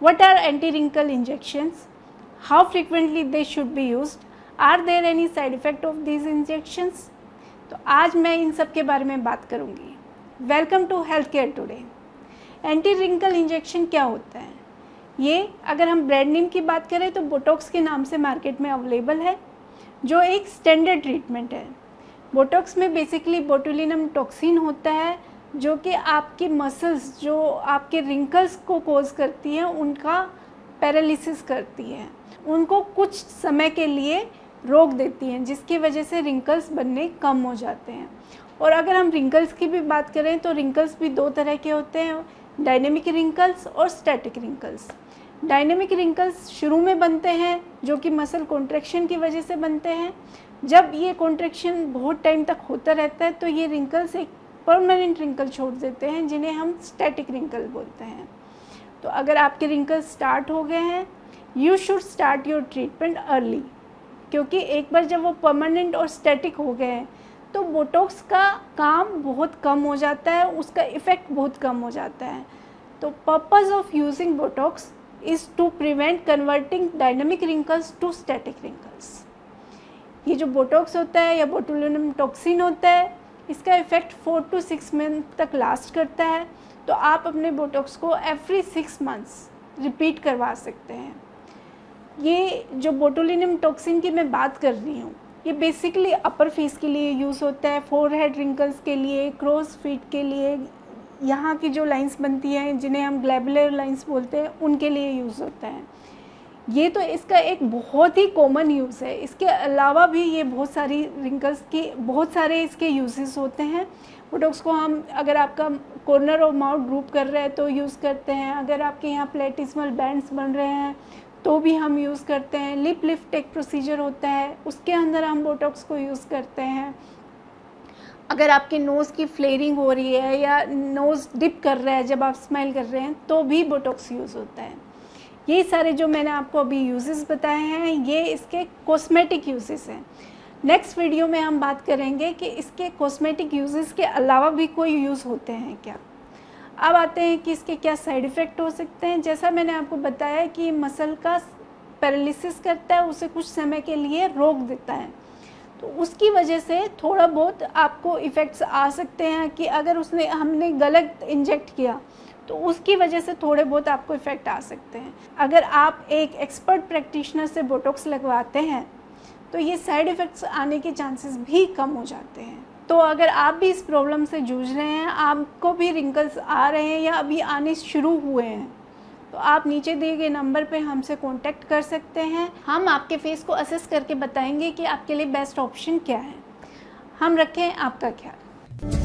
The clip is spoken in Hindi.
What are anti-wrinkle injections? How frequently they should be used? Are there any side effect of these injections? तो आज मैं इन सब के बारे में बात करूँगी। Welcome to health care today. Anti wrinkle injection क्या होता है? ये अगर हम ब्रांड नेम की बात करें तो बोटॉक्स के नाम से मार्केट में अवेलेबल है, जो एक स्टैंडर्ड ट्रीटमेंट है। बोटॉक्स में बेसिकली बोटुलिनम टॉक्सिन होता है, जो कि आपकी मसल्स जो आपके रिंकल्स को कोज करती हैं उनका पैरालिसिस करती है, उनको कुछ समय के लिए रोक देती हैं, जिसकी वजह से रिंकल्स बनने कम हो जाते हैं। और अगर हम रिंकल्स की भी बात करें तो रिंकल्स भी दो तरह के होते हैं, डायनेमिक रिंकल्स और स्टैटिक रिंकल्स। डायनेमिक रिंकल्स शुरू में बनते हैं, जो कि मसल कॉन्ट्रैक्शन की वजह से बनते हैं। जब ये कॉन्ट्रैक्शन बहुत टाइम तक होता रहता है तो ये रिंकल्स एक परमानेंट रिंकल छोड़ देते हैं, जिन्हें हम स्टैटिक रिंकल बोलते हैं। तो अगर आपके रिंकल्स स्टार्ट हो गए हैं, you should start your treatment early, क्योंकि एक बार जब वो परमानेंट और स्टैटिक हो गए हैं तो बोटॉक्स का काम बहुत कम हो जाता है, उसका इफ़ेक्ट बहुत कम हो जाता है। तो purpose of using Botox is to prevent converting dynamic wrinkles to static wrinkles. ये जो बोटॉक्स होता है या बोटुलिनम टॉक्सिन होता है, इसका इफ़ेक्ट 4 to 6 मंथ तक लास्ट करता है। तो आप अपने बोटॉक्स को एवरी 6 मंथ्स रिपीट करवा सकते हैं। ये जो बोटुलिनम टॉक्सिन की मैं बात कर रही हूँ, ये बेसिकली अपर फेस के लिए यूज़ होता है, फोरहेड रिंकल्स के लिए, क्रॉस फीट के लिए, यहाँ की जो लाइंस बनती हैं जिन्हें हम ग्लैबुलर लाइंस बोलते हैं, उनके लिए यूज़ होता है। ये तो इसका एक बहुत ही कॉमन यूज़ है। इसके अलावा भी ये बहुत सारी रिंकल्स की बहुत सारे इसके यूजेस होते हैं। बोटॉक्स को हम अगर आपका कॉर्नर ऑफ माउथ ड्रूप कर रहा है तो यूज़ करते हैं, अगर आपके यहाँ प्लेटिस्मल बैंड्स बन रहे हैं तो भी हम यूज़ करते हैं। लिप लिफ्ट एक प्रोसीजर होता है, उसके अंदर हम बोटॉक्स को यूज़ करते हैं। अगर आपके नोज़ की फ्लेयरिंग हो रही है या नोज़ डिप कर रहा है जब आप स्माइल कर रहे हैं तो भी बोटॉक्स यूज़ होता है। ये सारे जो मैंने आपको अभी यूजेस बताए हैं, ये इसके कॉस्मेटिक यूजेस हैं। नेक्स्ट वीडियो में हम बात करेंगे कि इसके कॉस्मेटिक यूजेस के अलावा भी कोई यूज़ होते हैं क्या। अब आते हैं कि इसके क्या साइड इफ़ेक्ट हो सकते हैं। जैसा मैंने आपको बताया कि मसल का पैरालिसिस करता है, उसे कुछ समय के लिए रोक देता है, तो उसकी वजह से थोड़ा बहुत आपको इफ़ेक्ट्स आ सकते हैं कि अगर हमने गलत इंजेक्ट किया तो उसकी वजह से थोड़े बहुत आपको इफ़ेक्ट आ सकते हैं। अगर आप एक एक्सपर्ट प्रैक्टिशनर से बोटॉक्स लगवाते हैं तो ये साइड इफ़ेक्ट्स आने के चांसेस भी कम हो जाते हैं। तो अगर आप भी इस प्रॉब्लम से जूझ रहे हैं, आपको भी रिंकल्स आ रहे हैं या अभी आने शुरू हुए हैं, तो आप नीचे दिए गए नंबर पे हमसे कांटेक्ट कर सकते हैं। हम आपके फेस को असेस करके बताएंगे कि आपके लिए बेस्ट ऑप्शन क्या है। हम रखें आपका ख्याल।